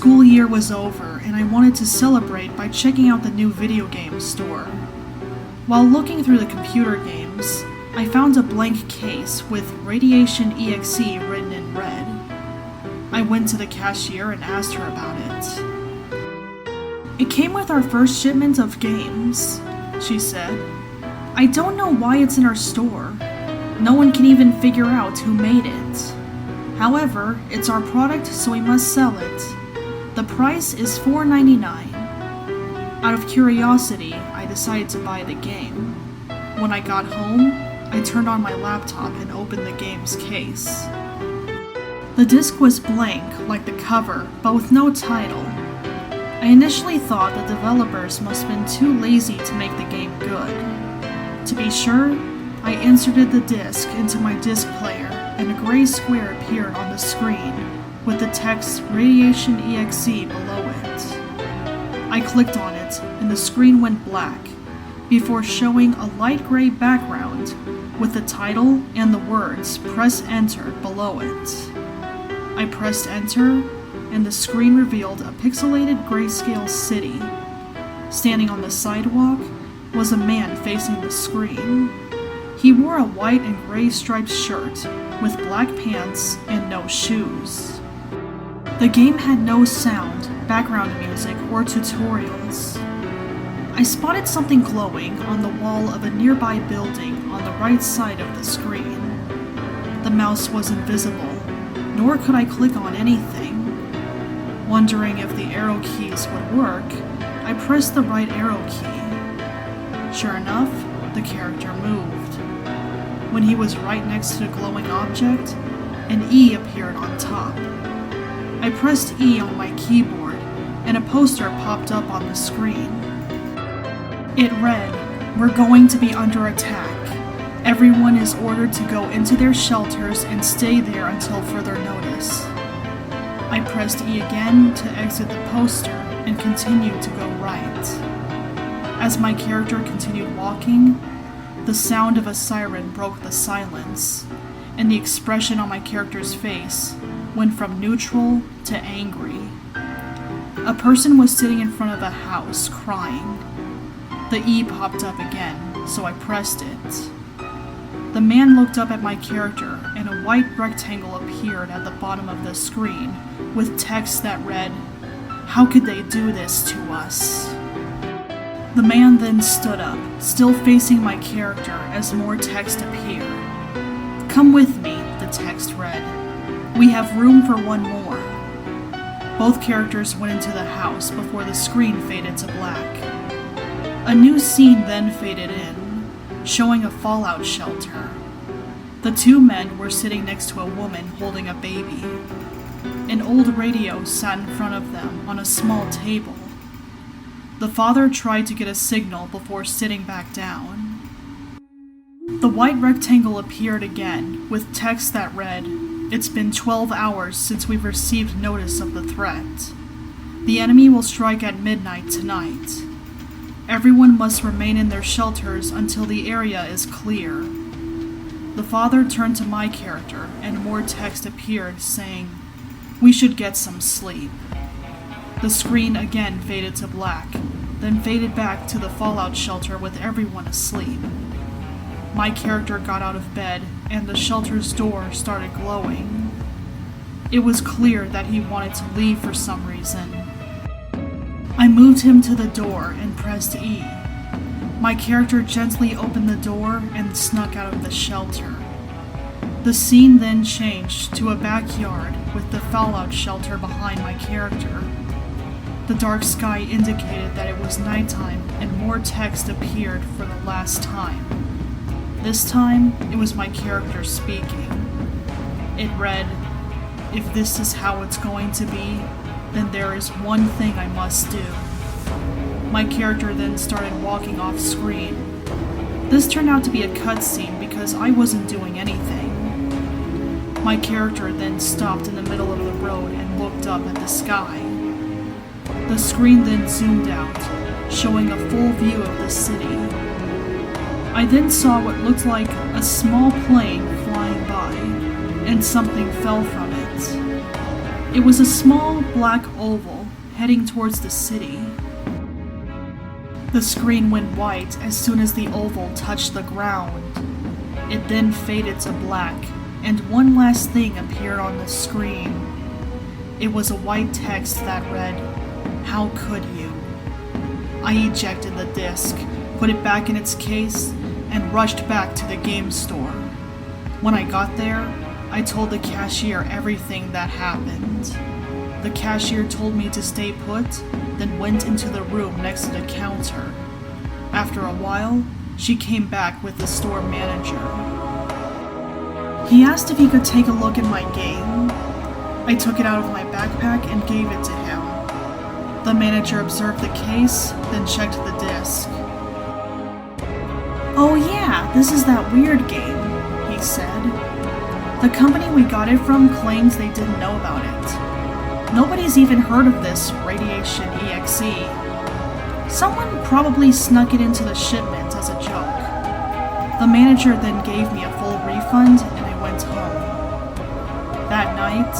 school year was over and I wanted to celebrate by checking out the new video game store. While looking through the computer games, I found a blank case with Radiation.exe written in red. I went to the cashier and asked her about it. "It came with our first shipment of games," she said. "I don't know why it's in our store. No one can even figure out who made it. However, it's our product, so we must sell it. The price is $4.99. Out of curiosity, I decided to buy the game. When I got home, I turned on my laptop and opened the game's case. The disc was blank, like the cover, but with no title. I initially thought the developers must have been too lazy to make the game good. To be sure, I inserted the disc into my disc player, and a gray square appeared on the screen with the text Radiation.exe below it. I clicked on it, and the screen went black, before showing a light gray background with the title and the words "Press Enter" below it. I pressed enter, and the screen revealed a pixelated grayscale city. Standing on the sidewalk was a man facing the screen. He wore a white and gray striped shirt with black pants and no shoes. The game had no sound, background music, or tutorials. I spotted something glowing on the wall of a nearby building on the right side of the screen. The mouse was invisible, nor could I click on anything. Wondering if the arrow keys would work, I pressed the right arrow key. Sure enough, the character moved. When he was right next to the glowing object, an E appeared on top. I pressed E on my keyboard, and a poster popped up on the screen. It read, "We're going to be under attack. Everyone is ordered to go into their shelters and stay there until further notice." I pressed E again to exit the poster and continued to go right. As my character continued walking, the sound of a siren broke the silence, and the expression on my character's face went from neutral to angry. A person was sitting in front of the house, crying. The E popped up again, so I pressed it. The man looked up at my character, and a white rectangle appeared at the bottom of the screen with text that read, "How could they do this to us?" The man then stood up, still facing my character as more text appeared. "Come with me," the text read. "We have room for one more." Both characters went into the house before the screen faded to black. A new scene then faded in, showing a fallout shelter. The two men were sitting next to a woman holding a baby. An old radio sat in front of them on a small table. The father tried to get a signal before sitting back down. The white rectangle appeared again with text that read, "It's been 12 hours since we've received notice of the threat. The enemy will strike at midnight tonight. Everyone must remain in their shelters until the area is clear." The father turned to my character, and more text appeared saying, "We should get some sleep." The screen again faded to black, then faded back to the fallout shelter with everyone asleep. My character got out of bed, and the shelter's door started glowing. It was clear that he wanted to leave for some reason. I moved him to the door and pressed E. My character gently opened the door and snuck out of the shelter. The scene then changed to a backyard with the fallout shelter behind my character. The dark sky indicated that it was nighttime, and more text appeared for the last time. This time, it was my character speaking. It read, "If this is how it's going to be, then there is one thing I must do." My character then started walking off screen. This turned out to be a cutscene because I wasn't doing anything. My character then stopped in the middle of the road and looked up at the sky. The screen then zoomed out, showing a full view of the city. I then saw what looked like a small plane flying by, and something fell from it. It was a small black oval heading towards the city. The screen went white as soon as the oval touched the ground. It then faded to black, and one last thing appeared on the screen. It was a white text that read, "How could you?" I ejected the disc, put it back in its case, and rushed back to the game store. When I got there, I told the cashier everything that happened. The cashier told me to stay put, then went into the room next to the counter. After a while, she came back with the store manager. He asked if he could take a look at my game. I took it out of my backpack and gave it to him. The manager observed the case, then checked the disc. "Oh yeah, this is that weird game," he said. "The company we got it from claims they didn't know about it. Nobody's even heard of this Radiation.exe. Someone probably snuck it into the shipment as a joke." The manager then gave me a full refund and I went home. That night,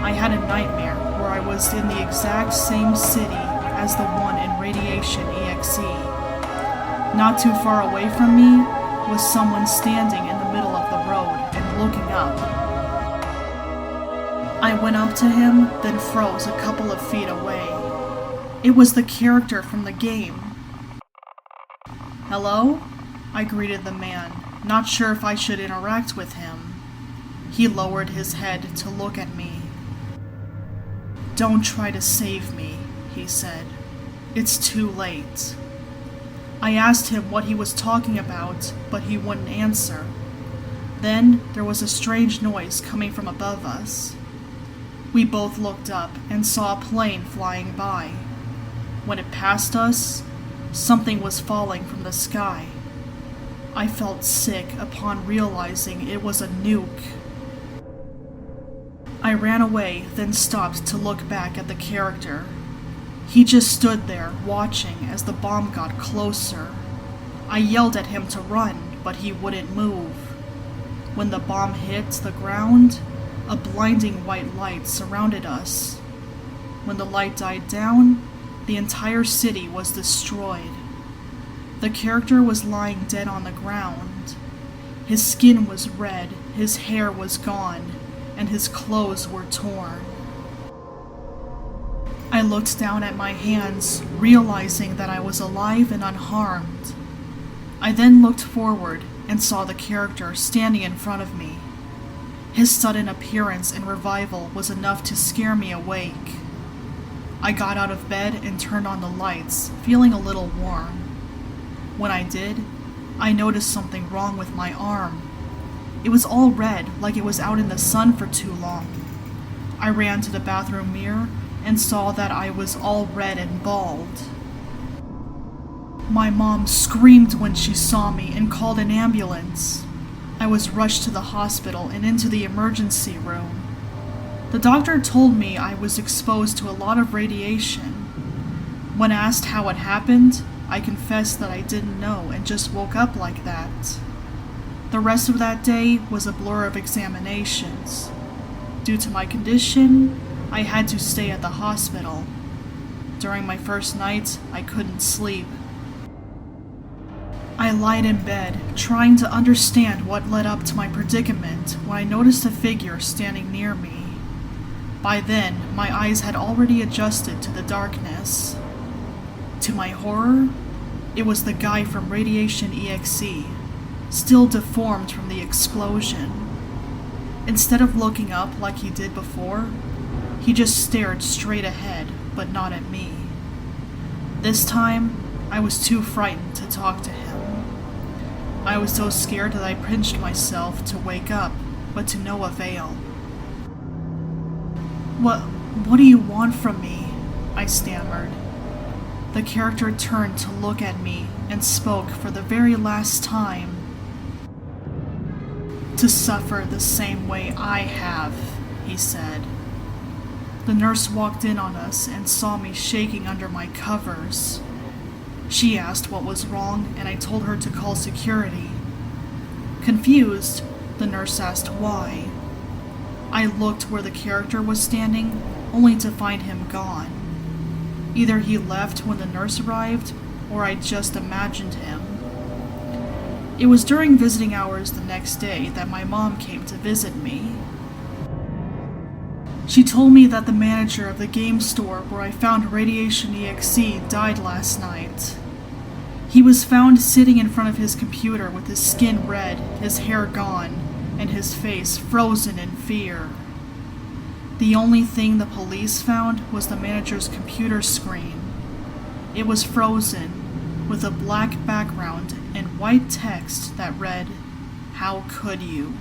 I had a nightmare where I was in the exact same city as the one in Radiation.exe. Not too far away from me was someone standing in the middle of the road and looking up. I went up to him, then froze a couple of feet away. It was the character from the game. "Hello?" I greeted the man, not sure if I should interact with him. He lowered his head to look at me. "Don't try to save me," he said. "It's too late." I asked him what he was talking about, but he wouldn't answer. Then there was a strange noise coming from above us. We both looked up and saw a plane flying by. When it passed us, something was falling from the sky. I felt sick upon realizing it was a nuke. I ran away, then stopped to look back at the character. He just stood there, watching as the bomb got closer. I yelled at him to run, but he wouldn't move. When the bomb hit the ground, a blinding white light surrounded us. When the light died down, the entire city was destroyed. The character was lying dead on the ground. His skin was red, his hair was gone, and his clothes were torn. I looked down at my hands, realizing that I was alive and unharmed. I then looked forward and saw the character standing in front of me. His sudden appearance and revival was enough to scare me awake. I got out of bed and turned on the lights, feeling a little warm. When I did, I noticed something wrong with my arm. It was all red, like it was out in the sun for too long. I ran to the bathroom mirror and saw that I was all red and bald. My mom screamed when she saw me and called an ambulance. I was rushed to the hospital and into the emergency room. The doctor told me I was exposed to a lot of radiation. When asked how it happened, I confessed that I didn't know and just woke up like that. The rest of that day was a blur of examinations. Due to my condition, I had to stay at the hospital. During my first night, I couldn't sleep. I lied in bed, trying to understand what led up to my predicament when I noticed a figure standing near me. By then, my eyes had already adjusted to the darkness. To my horror, it was the guy from Radiation.exe, still deformed from the explosion. Instead of looking up like he did before, he just stared straight ahead, but not at me. This time, I was too frightened to talk to him. I was so scared that I pinched myself to wake up, but to no avail. What do you want from me?" I stammered. The character turned to look at me and spoke for the very last time. "To suffer the same way I have," he said. The nurse walked in on us and saw me shaking under my covers. She asked what was wrong, and I told her to call security. Confused, the nurse asked why. I looked where the character was standing, only to find him gone. Either he left when the nurse arrived, or I just imagined him. It was during visiting hours the next day that my mom came to visit me. She told me that the manager of the game store where I found Radiation.exe died last night. He was found sitting in front of his computer with his skin red, his hair gone, and his face frozen in fear. The only thing the police found was the manager's computer screen. It was frozen, with a black background and white text that read, "How could you?"